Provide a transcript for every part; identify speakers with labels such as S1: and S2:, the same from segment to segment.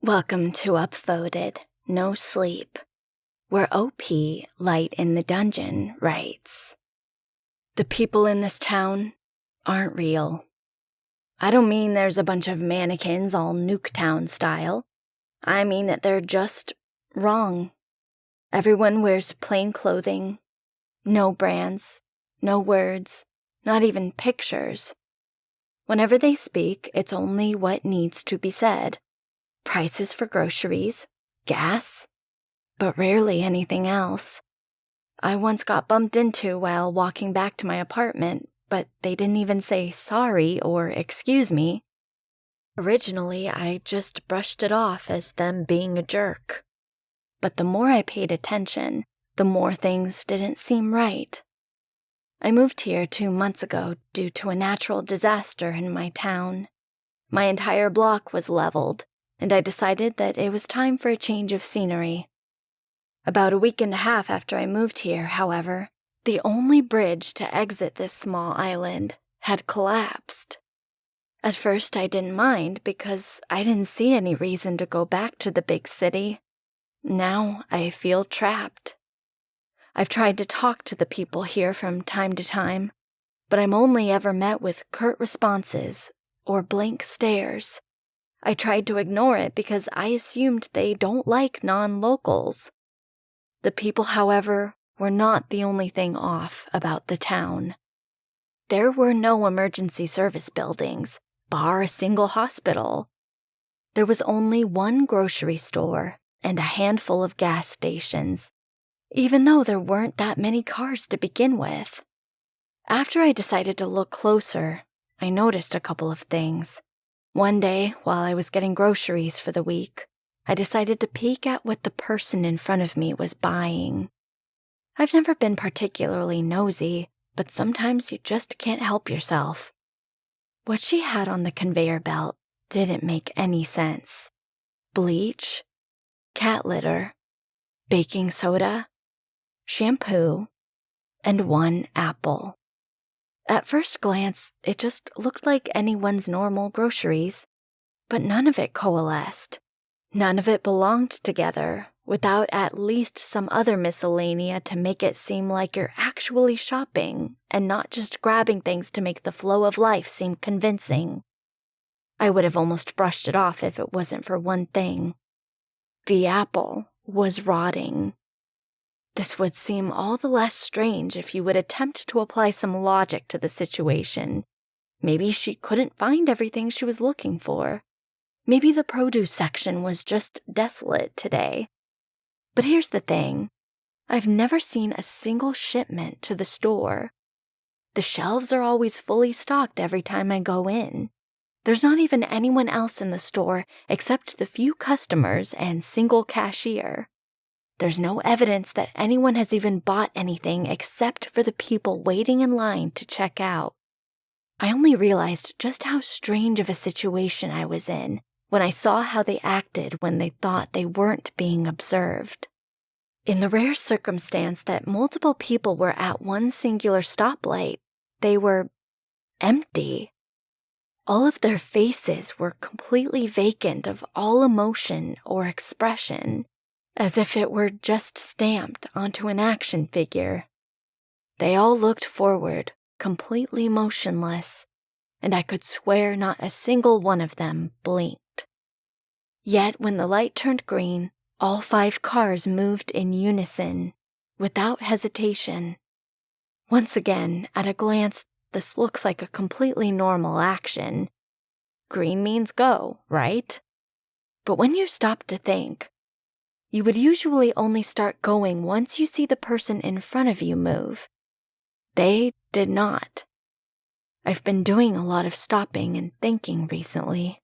S1: Welcome to Upvoted, No Sleep, where OP LightinTheDungeon writes, "The people in this town aren't real. I don't mean there's a bunch of mannequins all Nuketown style. I mean that they're just wrong. Everyone wears plain clothing, no brands, no words, not even pictures. Whenever they speak, it's only what needs to be said. Prices for groceries, gas, but rarely anything else. I once got bumped into while walking back to my apartment, but they didn't even say sorry or excuse me. Originally, I just brushed it off as them being a jerk. But the more I paid attention, the more things didn't seem right. I moved here 2 months ago due to a natural disaster in my town. My entire block was leveled, and I decided that it was time for a change of scenery. About a week and a half after I moved here, however, the only bridge to exit this small island had collapsed. At first I didn't mind because I didn't see any reason to go back to the big city. Now I feel trapped. I've tried to talk to the people here from time to time, but I'm only ever met with curt responses or blank stares. I tried to ignore it because I assumed they don't like non-locals. The people, however, were not the only thing off about the town. There were no emergency service buildings, bar a single hospital. There was only one grocery store and a handful of gas stations, even though there weren't that many cars to begin with. After I decided to look closer, I noticed a couple of things. One day, while I was getting groceries for the week, I decided to peek at what the person in front of me was buying. I've never been particularly nosy, but sometimes you just can't help yourself. What she had on the conveyor belt didn't make any sense. Bleach, cat litter, baking soda, shampoo, and 1 apple. At first glance, it just looked like anyone's normal groceries, but none of it coalesced. None of it belonged together without at least some other miscellanea to make it seem like you're actually shopping and not just grabbing things to make the flow of life seem convincing. I would have almost brushed it off if it wasn't for one thing. The apple was rotting. This would seem all the less strange if you would attempt to apply some logic to the situation. Maybe she couldn't find everything she was looking for. Maybe the produce section was just desolate today. But here's the thing. I've never seen a single shipment to the store. The shelves are always fully stocked every time I go in. There's not even anyone else in the store except the few customers and single cashier. There's no evidence that anyone has even bought anything except for the people waiting in line to check out. I only realized just how strange of a situation I was in when I saw how they acted when they thought they weren't being observed. In the rare circumstance that multiple people were at one singular stoplight, they were empty. All of their faces were completely vacant of all emotion or expression, as if it were just stamped onto an action figure. They all looked forward, completely motionless, and I could swear not a single one of them blinked. Yet when the light turned green, all 5 cars moved in unison, without hesitation. Once again, at a glance, this looks like a completely normal action. Green means go, right? But when you stop to think, you would usually only start going once you see the person in front of you move. They did not. I've been doing a lot of stopping and thinking recently.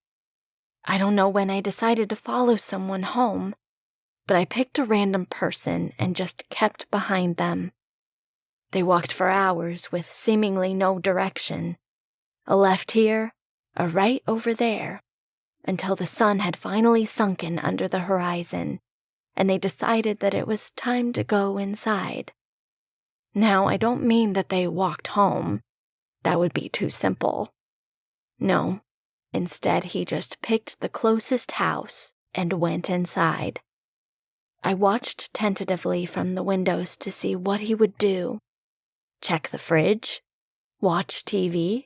S1: I don't know when I decided to follow someone home, but I picked a random person and just kept behind them. They walked for hours with seemingly no direction. A left here, a right over there, until the sun had finally sunken under the horizon, and they decided that it was time to go inside. Now, I don't mean that they walked home. That would be too simple. No, instead he just picked the closest house and went inside. I watched tentatively from the windows to see what he would do. Check the fridge? Watch TV?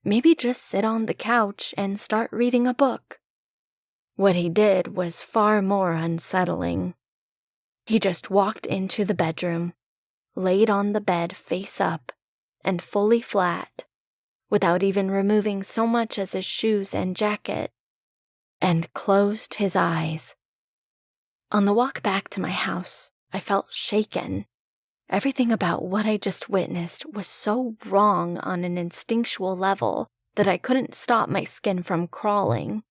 S1: Maybe just sit on the couch and start reading a book. What he did was far more unsettling. He just walked into the bedroom, laid on the bed face up and fully flat, without even removing so much as his shoes and jacket, and closed his eyes. On the walk back to my house, I felt shaken. Everything about what I just witnessed was so wrong on an instinctual level that I couldn't stop my skin from crawling.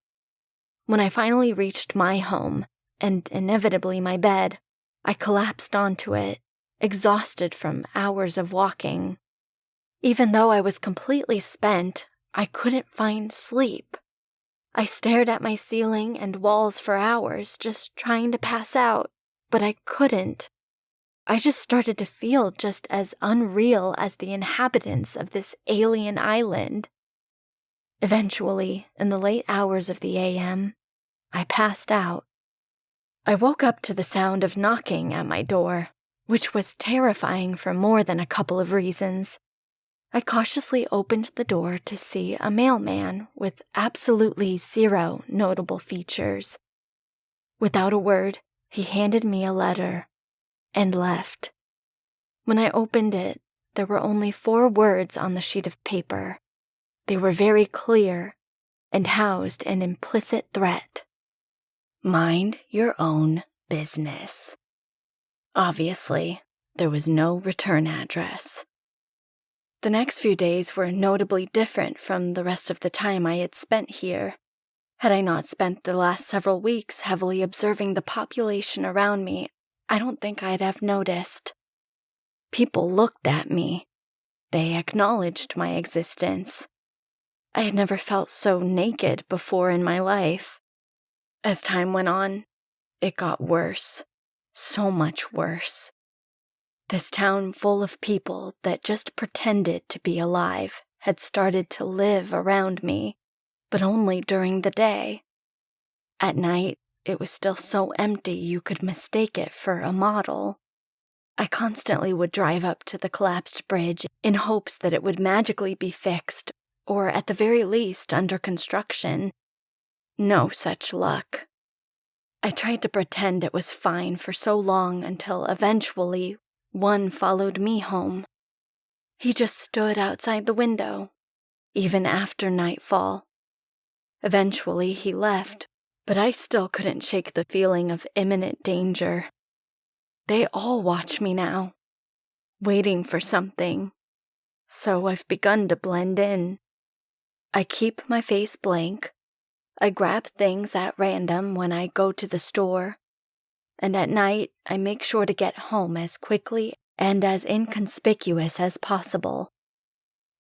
S1: When I finally reached my home, and inevitably my bed, I collapsed onto it, exhausted from hours of walking. Even though I was completely spent, I couldn't find sleep. I stared at my ceiling and walls for hours, just trying to pass out, but I couldn't. I just started to feel just as unreal as the inhabitants of this alien island. Eventually, in the late hours of the a.m., I passed out. I woke up to the sound of knocking at my door, which was terrifying for more than a couple of reasons. I cautiously opened the door to see a mailman with absolutely zero notable features. Without a word, he handed me a letter and left. When I opened it, there were only 4 words on the sheet of paper. They were very clear and housed an implicit threat. Mind your own business. Obviously, there was no return address. The next few days were notably different from the rest of the time I had spent here. Had I not spent the last several weeks heavily observing the population around me, I don't think I'd have noticed. People looked at me. They acknowledged my existence. I had never felt so naked before in my life. As time went on, it got worse. So much worse. This town full of people that just pretended to be alive had started to live around me, but only during the day. At night, it was still so empty you could mistake it for a model. I constantly would drive up to the collapsed bridge in hopes that it would magically be fixed, or at the very least under construction. No such luck. I tried to pretend it was fine for so long until eventually one followed me home. He just stood outside the window, even after nightfall. Eventually he left, but I still couldn't shake the feeling of imminent danger. They all watch me now, waiting for something, so I've begun to blend in. I keep my face blank. I grab things at random when I go to the store, and at night I make sure to get home as quickly and as inconspicuous as possible.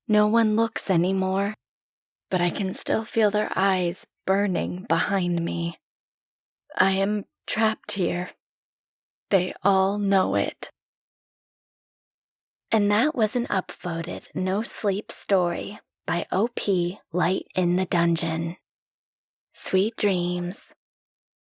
S1: No one looks anymore, but I can still feel their eyes burning behind me. I am trapped here. They all know it. And that was an upvoted No Sleep story by OP LightinTheDungeon. Sweet dreams.